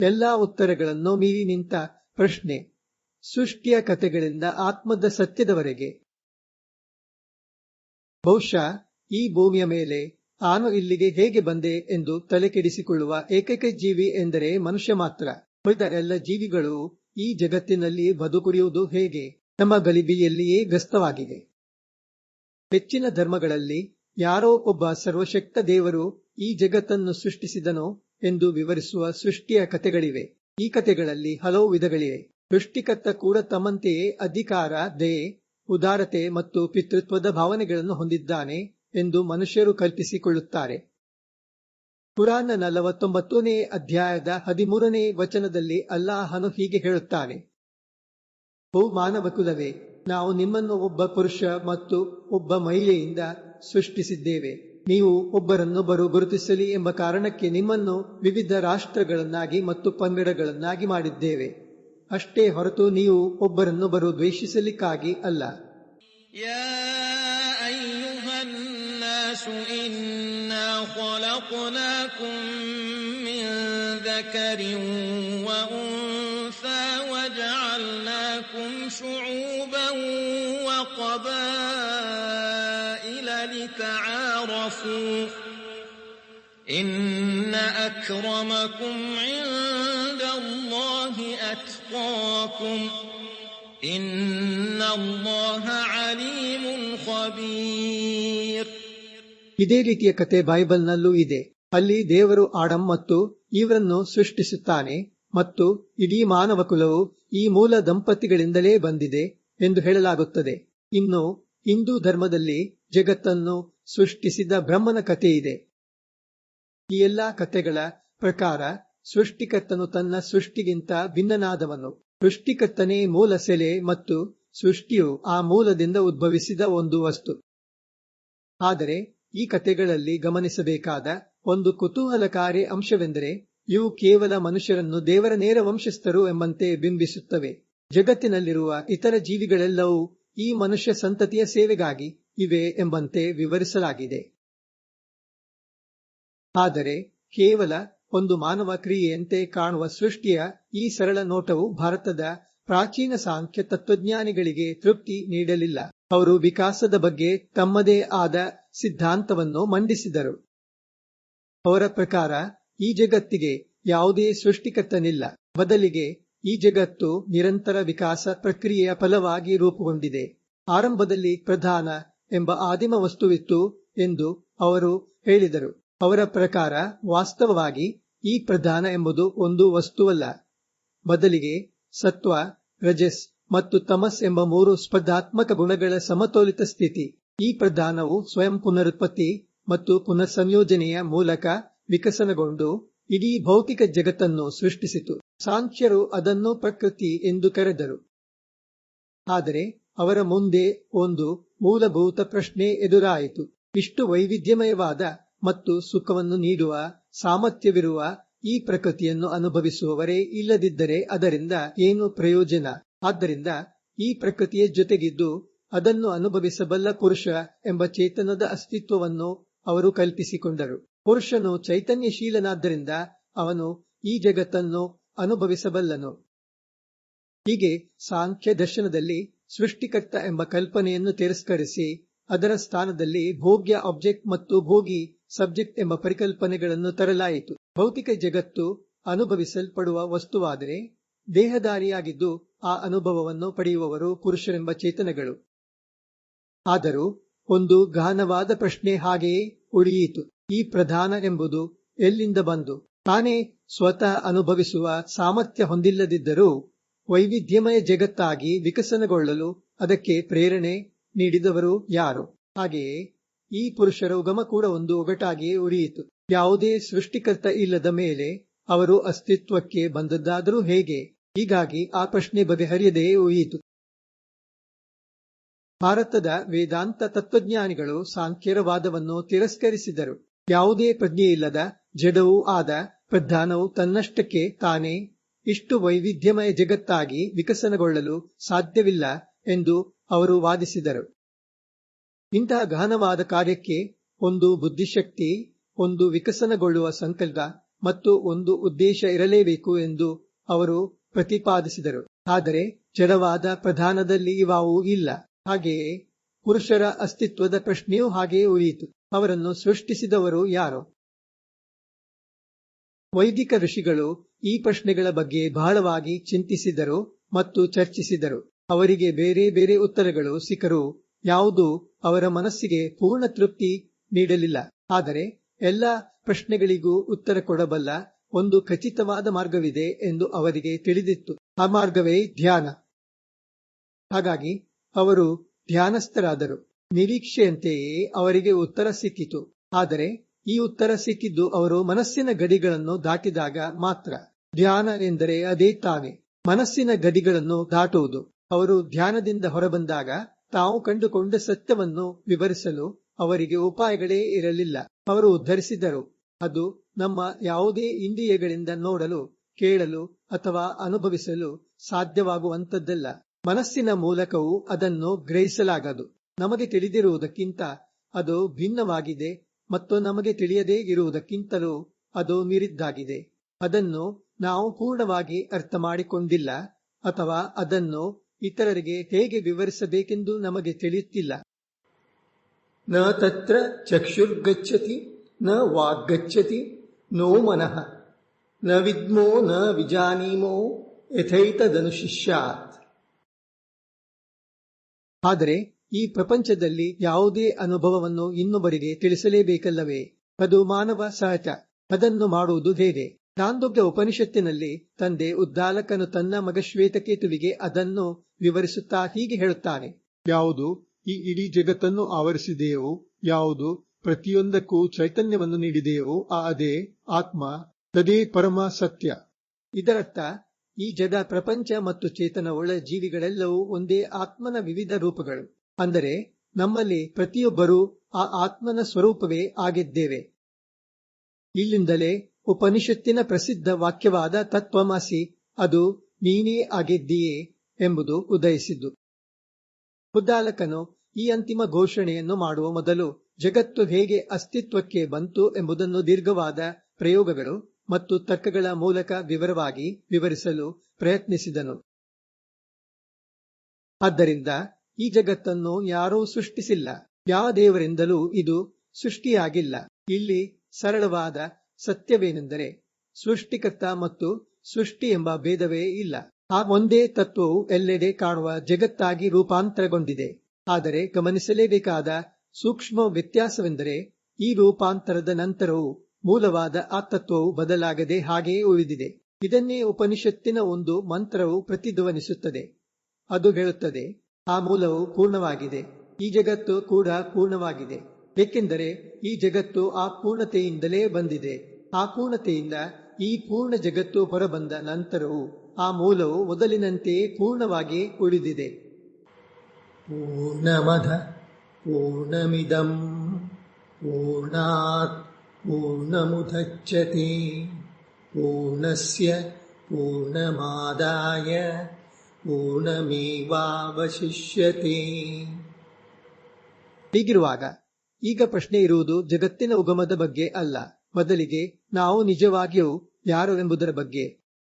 ಎಲ್ಲಾ ಉತ್ತರಗಳನ್ನು ಮೀರಿ ನಿಂತ ಪ್ರಶ್ನೆ, ಸೃಷ್ಟಿಯ ಕಥೆಗಳಿಂದ ಆತ್ಮದ ಸತ್ಯದವರೆಗೆ. ಬಹುಶಃ ಈ ಭೂಮಿಯ ಮೇಲೆ ನಾನು ಇಲ್ಲಿಗೆ ಹೇಗೆ ಬಂದೆ ಎಂದು ತಲೆಕೆಡಿಸಿಕೊಳ್ಳುವ ಏಕೈಕ ಜೀವಿ ಎಂದರೆ ಮನುಷ್ಯ ಮಾತ್ರ. ಉಳಿದ ಎಲ್ಲ ಜೀವಿಗಳು ಈ ಜಗತ್ತಿನಲ್ಲಿ ಬದುಕುಳಿಯುವುದು ಹೇಗೆ ನಮ್ಮ ಗಲಿಬಿಲಿಯಲ್ಲಿಯೇ ಗ್ರಸ್ತವಾಗಿದೆ. ಹೆಚ್ಚಿನ ಧರ್ಮಗಳಲ್ಲಿ ಯಾರೋ ಒಬ್ಬ ಸರ್ವಶಕ್ತ ದೇವರು ಈ ಜಗತ್ತನ್ನು ಸೃಷ್ಟಿಸಿದನೋ ಎಂದು ವಿವರಿಸುವ ಸೃಷ್ಟಿಯ ಕಥೆಗಳಿವೆ. ಈ ಕಥೆಗಳಲ್ಲಿ ಹಲವು ವಿಧಗಳಿವೆ. ಸೃಷ್ಟಿಕರ್ತ ಕೂಡ ತಮ್ಮಂತೆಯೇ ಅಧಿಕಾರ, ದಯೆ, ಉದಾರತೆ ಮತ್ತು ಪಿತೃತ್ವದ ಭಾವನೆಗಳನ್ನು ಹೊಂದಿದ್ದಾನೆ ಎಂದು ಮನುಷ್ಯರು ಕಲ್ಪಿಸಿಕೊಳ್ಳುತ್ತಾರೆ. ಕುರಾನ್ನ 49ನೇ ಅಧ್ಯಾಯದ 13ನೇ ವಚನದಲ್ಲಿ ಅಲ್ಲಾಹನು ಹೀಗೆ ಹೇಳುತ್ತಾನೆ, ಓ ಮಾನವಕುಲವೇ, ನಾವು ನಿಮ್ಮನ್ನು ಒಬ್ಬ ಪುರುಷ ಮತ್ತು ಒಬ್ಬ ಮಹಿಳೆಯಿಂದ ಸೃಷ್ಟಿಸಿದ್ದೇವೆ. ನೀವು ಒಬ್ಬರನ್ನೊಬ್ಬರು ಗುರುತಿಸಲಿ ಎಂಬ ಕಾರಣಕ್ಕೆ ನಿಮ್ಮನ್ನು ವಿವಿಧ ರಾಷ್ಟ್ರಗಳನ್ನಾಗಿ ಮತ್ತು ಪಂಗಡಗಳನ್ನಾಗಿ ಮಾಡಿದ್ದೇವೆ. ಅಷ್ಟೇ ಹೊರತು ನೀವು ಒಬ್ಬರನ್ನೊಬ್ಬರು ದ್ವೇಷಿಸಲಿಕ್ಕಾಗಿ ಅಲ್ಲ. إنا خلقناكم من ذكر وأنثى وجعلناكم شعوبا وقبائل لتعارفوا إن أكرمكم عند الله أتقاكم إن الله عليم خبير. ಇದೇ ರೀತಿಯ ಕತೆ ಬೈಬಲ್ನಲ್ಲೂ ಇದೆ. ಅಲ್ಲಿ ದೇವರು ಆಡಮ್ ಮತ್ತು ಇವರನ್ನು ಸೃಷ್ಟಿಸುತ್ತಾನೆ ಮತ್ತು ಇಡೀ ಮಾನವ ಕುಲವು ಈ ಮೂಲ ದಂಪತಿಗಳಿಂದಲೇ ಬಂದಿದೆ ಎಂದು ಹೇಳಲಾಗುತ್ತದೆ. ಇನ್ನು ಹಿಂದೂ ಧರ್ಮದಲ್ಲಿ ಜಗತ್ತನ್ನು ಸೃಷ್ಟಿಸಿದ ಬ್ರಹ್ಮನ ಕಥೆ ಇದೆ. ಈ ಎಲ್ಲಾ ಕಥೆಗಳ ಪ್ರಕಾರ ಸೃಷ್ಟಿಕರ್ತನು ತನ್ನ ಸೃಷ್ಟಿಗಿಂತ ಭಿನ್ನನಾದವನು. ಸೃಷ್ಟಿಕರ್ತನೇ ಮೂಲ ಸೆಲೆ ಮತ್ತು ಸೃಷ್ಟಿಯು ಆ ಮೂಲದಿಂದ ಉದ್ಭವಿಸಿದ ಒಂದು ವಸ್ತು. ಆದರೆ ಈ ಕಥೆಗಳಲ್ಲಿ ಗಮನಿಸಬೇಕಾದ ಒಂದು ಕುತೂಹಲಕಾರಿ ಅಂಶವೆಂದರೆ ಇವು ಕೇವಲ ಮನುಷ್ಯರನ್ನು ದೇವರ ನೇರ ವಂಶಸ್ಥರು ಎಂಬಂತೆ ಬಿಂಬಿಸುತ್ತವೆ. ಜಗತ್ತಿನಲ್ಲಿರುವ ಇತರ ಜೀವಿಗಳೆಲ್ಲವೂ ಈ ಮನುಷ್ಯ ಸಂತತಿಯ ಸೇವೆಗಾಗಿ ಇವೆ ಎಂಬಂತೆ ವಿವರಿಸಲಾಗಿದೆ. ಆದರೆ ಕೇವಲ ಒಂದು ಮಾನವ ಕ್ರಿಯೆಯಂತೆ ಕಾಣುವ ಸೃಷ್ಟಿಯ ಈ ಸರಳ ನೋಟವು ಭಾರತದ ಪ್ರಾಚೀನ ಸಾಂಖ್ಯ ತತ್ವಜ್ಞಾನಿಗಳಿಗೆ ತೃಪ್ತಿ ನೀಡಲಿಲ್ಲ. ಅವರು ವಿಕಾಸದ ಬಗ್ಗೆ ತಮ್ಮದೇ ಆದ ಸಿದ್ಧಾಂತವನ್ನು ಮಂಡಿಸಿದರು. ಅವರ ಪ್ರಕಾರ ಈ ಜಗತ್ತಿಗೆ ಯಾವುದೇ ಸೃಷ್ಟಿಕರ್ತನಿಲ್ಲ. ಬದಲಿಗೆ ಈ ಜಗತ್ತು ನಿರಂತರ ವಿಕಾಸ ಪ್ರಕ್ರಿಯೆಯ ಫಲವಾಗಿ ರೂಪುಗೊಂಡಿದೆ. ಆರಂಭದಲ್ಲಿ ಪ್ರಧಾನ ಎಂಬ ಆದಿಮ ವಸ್ತುವಿತ್ತು ಎಂದು ಅವರು ಹೇಳಿದರು. ಅವರ ಪ್ರಕಾರ ವಾಸ್ತವವಾಗಿ ಈ ಪ್ರಧಾನ ಎಂಬುದು ಒಂದು ವಸ್ತುವಲ್ಲ. ಬದಲಿಗೆ ಸತ್ವ, ರಜಸ್ ಮತ್ತು ತಮಸ್ ಎಂಬ 3 ಸ್ಪರ್ಧಾತ್ಮಕ ಗುಣಗಳ ಸಮತೋಲಿತ ಸ್ಥಿತಿ. ಈ ಪ್ರಧಾನವು ಸ್ವಯಂ ಪುನರುತ್ಪತ್ತಿ ಮತ್ತು ಪುನರ್ಸಂಯೋಜನೆಯ ಮೂಲಕ ವಿಕಸನಗೊಂಡು ಇಡೀ ಭೌತಿಕ ಜಗತ್ತನ್ನು ಸೃಷ್ಟಿಸಿತು. ಸಾಂಖ್ಯರು ಅದನ್ನು ಪ್ರಕೃತಿ ಎಂದು ಕರೆದರು. ಆದರೆ ಅವರ ಮುಂದೆ ಒಂದು ಮೂಲಭೂತ ಪ್ರಶ್ನೆ ಎದುರಾಯಿತು. ಇಷ್ಟು ವೈವಿಧ್ಯಮಯವಾದ ಮತ್ತು ಸುಖವನ್ನು ನೀಡುವ ಸಾಮರ್ಥ್ಯವಿರುವ ಈ ಪ್ರಕೃತಿಯನ್ನು ಅನುಭವಿಸುವವರೇ ಇಲ್ಲದಿದ್ದರೆ ಅದರಿಂದ ಏನು ಪ್ರಯೋಜನ? ಆದ್ದರಿಂದ ಈ ಪ್ರಕೃತಿಯ ಜೊತೆಗಿದ್ದು ಅದನ್ನು ಅನುಭವಿಸಬಲ್ಲ ಪುರುಷ ಎಂಬ ಚೇತನದ ಅಸ್ತಿತ್ವವನ್ನು ಅವರು ಕಲ್ಪಿಸಿಕೊಂಡರು. ಪುರುಷನು ಚೈತನ್ಯಶೀಲನಾದ್ದರಿಂದ ಅವನು ಈ ಜಗತ್ತನ್ನು ಅನುಭವಿಸಬಲ್ಲನು. ಹೀಗೆ ಸಾಂಖ್ಯ ದರ್ಶನದಲ್ಲಿ ಸೃಷ್ಟಿಕರ್ತ ಎಂಬ ಕಲ್ಪನೆಯನ್ನು ತಿರಸ್ಕರಿಸಿ ಅದರ ಸ್ಥಾನದಲ್ಲಿ ಭೋಗ್ಯ ಆಬ್ಜೆಕ್ಟ್ ಮತ್ತು ಭೋಗಿ ಸಬ್ಜೆಕ್ಟ್ ಎಂಬ ಪರಿಕಲ್ಪನೆಗಳನ್ನು ತರಲಾಯಿತು. ಭೌತಿಕ ಜಗತ್ತು ಅನುಭವಿಸಲ್ಪಡುವ ವಸ್ತುವಾದರೆ ದೇಹಧಾರಿಯಾಗಿದ್ದು ಆ ಅನುಭವವನ್ನು ಪಡೆಯುವವರು ಪುರುಷರೆಂಬ ಚೇತನಗಳು. ಆದರೂ ಒಂದು ಗಹನವಾದ ಪ್ರಶ್ನೆ ಹಾಗೆಯೇ ಉಳಿಯಿತು. ಈ ಪ್ರಧಾನ ಎಂಬುದು ಎಲ್ಲಿಂದ ಬಂದು? ತಾನೇ ಸ್ವತಃ ಅನುಭವಿಸುವ ಸಾಮರ್ಥ್ಯ ಹೊಂದಿಲ್ಲದಿದ್ದರೂ ವೈವಿಧ್ಯಮಯ ಜಗತ್ತಾಗಿ ವಿಕಸನಗೊಳ್ಳಲು ಅದಕ್ಕೆ ಪ್ರೇರಣೆ ನೀಡಿದವರು ಯಾರು? ಹಾಗೆಯೇ ಈ ಪುರುಷರ ಉಗಮ ಕೂಡ ಒಂದು ಒಗಟಾಗಿಯೇ ಉಳಿಯಿತು. ಯಾವುದೇ ಸೃಷ್ಟಿಕರ್ತ ಇಲ್ಲದ ಮೇಲೆ ಅವರು ಅಸ್ತಿತ್ವಕ್ಕೆ ಬಂದದ್ದಾದರೂ ಹೇಗೆ? ಹೀಗಾಗಿ ಆ ಪ್ರಶ್ನೆ ಬಗೆಹರಿಯದೆಯೇ ಉಳಿಯಿತು. ಭಾರತದ ವೇದಾಂತ ತತ್ವಜ್ಞಾನಿಗಳು ಸಾಂಖ್ಯರ ವಾದವನ್ನು ತಿರಸ್ಕರಿಸಿದರು. ಯಾವುದೇ ಪ್ರಜ್ಞೆಯಿಲ್ಲದ ಜಡವೂ ಆದ ಪ್ರಧಾನವು ತನ್ನಷ್ಟಕ್ಕೆ ತಾನೇ ಇಷ್ಟು ವೈವಿಧ್ಯಮಯ ಜಗತ್ತಾಗಿ ವಿಕಸನಗೊಳ್ಳಲು ಸಾಧ್ಯವಿಲ್ಲ ಎಂದು ಅವರು ವಾದಿಸಿದರು. ಇಂತಹ ಗಹನವಾದ ಕಾರ್ಯಕ್ಕೆ ಒಂದು ಬುದ್ಧಿಶಕ್ತಿ, ಒಂದು ವಿಕಸನಗೊಳ್ಳುವ ಸಂಕಲ್ಪ ಮತ್ತು ಒಂದು ಉದ್ದೇಶ ಇರಲೇಬೇಕು ಎಂದು ಅವರು ಪ್ರತಿಪಾದಿಸಿದರು. ಆದರೆ ಜಡವಾದ ಪ್ರಧಾನದಲ್ಲಿ ಇವಾವು ಇಲ್ಲ. ಹಾಗೆಯೇ ಪುರುಷರ ಅಸ್ತಿತ್ವದ ಪ್ರಶ್ನೆಯೂ ಹಾಗೆಯೇ ಉಳಿಯಿತು. ಅವರನ್ನು ಸೃಷ್ಟಿಸಿದವರು ಯಾರು? ವೈದಿಕ ಋಷಿಗಳು ಈ ಪ್ರಶ್ನೆಗಳ ಬಗ್ಗೆ ಬಹಳವಾಗಿ ಚಿಂತಿಸಿದರು ಮತ್ತು ಚರ್ಚಿಸಿದರು. ಅವರಿಗೆ ಬೇರೆ ಬೇರೆ ಉತ್ತರಗಳು ಸಿಕ್ಕರೂ ಯಾವುದೂ ಅವರ ಮನಸ್ಸಿಗೆ ಪೂರ್ಣ ತೃಪ್ತಿ ನೀಡಲಿಲ್ಲ. ಆದರೆ ಎಲ್ಲ ಪ್ರಶ್ನೆಗಳಿಗೂ ಉತ್ತರ ಕೊಡಬಲ್ಲ ಒಂದು ಖಚಿತವಾದ ಮಾರ್ಗವಿದೆ ಎಂದು ಅವರಿಗೆ ತಿಳಿದಿತ್ತು. ಆ ಮಾರ್ಗವೇ ಧ್ಯಾನ. ಹಾಗಾಗಿ ಅವರು ಧ್ಯಾನಸ್ಥರಾದರು. ನಿರೀಕ್ಷೆಯಂತೆಯೇ ಅವರಿಗೆ ಉತ್ತರ ಸಿಕ್ಕಿತು. ಆದರೆ ಈ ಉತ್ತರ ಸಿಕ್ಕಿದ್ದು ಅವರು ಮನಸ್ಸಿನ ಗಡಿಗಳನ್ನು ದಾಟಿದಾಗ ಮಾತ್ರ. ಧ್ಯಾನ ಎಂದರೆ ಅದೇ ತಾನೇ, ಮನಸ್ಸಿನ ಗಡಿಗಳನ್ನು ದಾಟುವುದು. ಅವರು ಧ್ಯಾನದಿಂದ ಹೊರಬಂದಾಗ ತಾವು ಕಂಡುಕೊಂಡ ಸತ್ಯವನ್ನು ವಿವರಿಸಲು ಅವರಿಗೆ ಉಪಾಯಗಳೇ ಇರಲಿಲ್ಲ. ಅವರು ಉದ್ಧರಿಸಿದರು. ಅದು ನಮ್ಮ ಯಾವುದೇ ಇಂದ್ರಿಯಗಳಿಂದ ನೋಡಲು, ಕೇಳಲು ಅಥವಾ ಅನುಭವಿಸಲು ಸಾಧ್ಯವಾಗುವಂಥದ್ದಲ್ಲ. ಮನಸ್ಸಿನ ಮೂಲಕವೂ ಅದನ್ನು ಗ್ರಹಿಸಲಾಗದು. ನಮಗೆ ತಿಳಿದಿರುವುದಕ್ಕಿಂತ ಅದು ಭಿನ್ನವಾಗಿದೆ ಮತ್ತು ನಮಗೆ ತಿಳಿಯದೇ ಇರುವುದಕ್ಕಿಂತಲೂ ಅದು ಮೀರಿದ್ದಾಗಿದೆ. ಅದನ್ನು ನಾವು ಪೂರ್ಣವಾಗಿ ಅರ್ಥ ಮಾಡಿಕೊಂಡಿಲ್ಲ ಅಥವಾ ಅದನ್ನು ಇತರರಿಗೆ ಹೇಗೆ ವಿವರಿಸಬೇಕೆಂದು ನಮಗೆ ತಿಳಿಯುತ್ತಿಲ್ಲ. ನ ತತ್ರ ಚಕ್ಷುರ್ಗಚ್ಚತಿ ನ ವಾಗ್ಗಚ್ಚತಿ ನೋ ಮನಃ ನ ವಿದ್ಮೋ ನ ವಿಜಾನೀಮೋ ಯಥೈತದನುಶಿಷ್ಯಾತ್. ಆದರೆ ಈ ಪ್ರಪಂಚದಲ್ಲಿ ಯಾವುದೇ ಅನುಭವವನ್ನು ಇನ್ನೊಬ್ಬರಿಗೆ ತಿಳಿಸಲೇಬೇಕಲ್ಲವೇ? ಅದು ಮಾನವ ಸಹಜ. ಅದನ್ನು ಮಾಡುವುದು ಹೇಗೆ? ಛಾಂದೋಗ್ಯ ಉಪನಿಷತ್ತಿನಲ್ಲಿ ತಂದೆ ಉದ್ದಾಲಕನು ತನ್ನ ಮಗ ಶ್ವೇತಕೇತುವಿಗೆ ಅದನ್ನು ವಿವರಿಸುತ್ತಾ ಹೀಗೆ ಹೇಳುತ್ತಾನೆ. ಯಾವುದು ಈ ಇಡೀ ಜಗತ್ತನ್ನು ಆವರಿಸಿದೆಯೋ, ಯಾವುದು ಪ್ರತಿಯೊಂದಕ್ಕೂ ಚೈತನ್ಯವನ್ನು ನೀಡಿದೆಯೋ ಅದೇ ಆತ್ಮ, ತದೇ ಪರಮ ಸತ್ಯ. ಇದರರ್ಥ ಈ ಜಡ ಪ್ರಪಂಚ ಮತ್ತು ಚೇತನವುಳ್ಳ ಜೀವಿಗಳೆಲ್ಲವೂ ಒಂದೇ ಆತ್ಮನ ವಿವಿಧ ರೂಪಗಳು. ಅಂದರೆ ನಮ್ಮಲ್ಲಿ ಪ್ರತಿಯೊಬ್ಬರೂ ಆ ಆತ್ಮನ ಸ್ವರೂಪವೇ ಆಗಿದ್ದೇವೆ. ಇಲ್ಲಿಂದಲೇ ಉಪನಿಷತ್ತಿನ ಪ್ರಸಿದ್ಧ ವಾಕ್ಯವಾದ ತತ್ವಮಸಿ, ಅದು ನೀನೇ ಆಗಿದ್ದೀಯೇ ಎಂಬುದು ಉದಯಿಸಿದ್ದು. ಉದ್ದಾಲಕನು ಈ ಅಂತಿಮ ಘೋಷಣೆಯನ್ನು ಮಾಡುವ ಮೊದಲು ಜಗತ್ತು ಹೇಗೆ ಅಸ್ತಿತ್ವಕ್ಕೆ ಬಂತು ಎಂಬುದನ್ನು ದೀರ್ಘವಾದ ಪ್ರಯೋಗಗಳು ಮತ್ತು ತರ್ಕಗಳ ಮೂಲಕ ವಿವರವಾಗಿ ವಿವರಿಸಲು ಪ್ರಯತ್ನಿಸಿದನು. ಆದ್ದರಿಂದ ಈ ಜಗತ್ತನ್ನು ಯಾರೂ ಸೃಷ್ಟಿಸಿಲ್ಲ. ಯಾವ ದೇವರಿಂದಲೂ ಇದು ಸೃಷ್ಟಿಯಾಗಿಲ್ಲ. ಇಲ್ಲಿ ಸರಳವಾದ ಸತ್ಯವೇನೆಂದರೆ ಸೃಷ್ಟಿಕರ್ತ ಮತ್ತು ಸೃಷ್ಟಿ ಎಂಬ ಭೇದವೇ ಇಲ್ಲ. ಆ ಒಂದೇ ತತ್ವವು ಎಲ್ಲೆಡೆ ಕಾಣುವ ಜಗತ್ತಾಗಿ ರೂಪಾಂತರಗೊಂಡಿದೆ. ಆದರೆ ಗಮನಿಸಲೇಬೇಕಾದ ಸೂಕ್ಷ್ಮ ವ್ಯತ್ಯಾಸವೆಂದರೆ ಈ ರೂಪಾಂತರದ ನಂತರವೂ ಮೂಲವಾದ ಆ ತತ್ವವು ಬದಲಾಗದೆ ಹಾಗೆಯೇ ಉಳಿದಿದೆ. ಇದನ್ನೇ ಉಪನಿಷತ್ತಿನ ಒಂದು ಮಂತ್ರವು ಪ್ರತಿಧ್ವನಿಸುತ್ತದೆ. ಅದು ಹೇಳುತ್ತದೆ, ಆ ಮೂಲವು ಪೂರ್ಣವಾಗಿದೆ, ಈ ಜಗತ್ತು ಕೂಡ ಪೂರ್ಣವಾಗಿದೆ. ಏಕೆಂದರೆ ಈ ಜಗತ್ತು ಆ ಪೂರ್ಣತೆಯಿಂದಲೇ ಬಂದಿದೆ. ಆ ಪೂರ್ಣತೆಯಿಂದ ಈ ಪೂರ್ಣ ಜಗತ್ತು ಹೊರಬಂದ ನಂತರವೂ ಆ ಮೂಲವು ಮೊದಲಿನಂತೆಯೇ ಪೂರ್ಣವಾಗಿ ಉಳಿದಿದೆ. ಪೂರ್ಣಮದ ಪೂರ್ಣಮಿದಂ ಪೂರ್ಣಾತ್ ಪೂರ್ಣಮುದಚ್ಯತೆ ಪೂರ್ಣಸ್ಯ ಪೂರ್ಣಮಾದಾಯ ಪೂರ್ಣಮೇವಾವಶಿಷ್ಯತೆ. ಹೀಗಿರುವಾಗ ಈಗ ಪ್ರಶ್ನೆ ಇರುವುದು ಜಗತ್ತಿನ ಉಗಮದ ಬಗ್ಗೆ ಅಲ್ಲ, ಬದಲಿಗೆ ನಾವು ನಿಜವಾಗಿಯೂ ಯಾರು ಎಂಬುದರ ಬಗ್ಗೆ.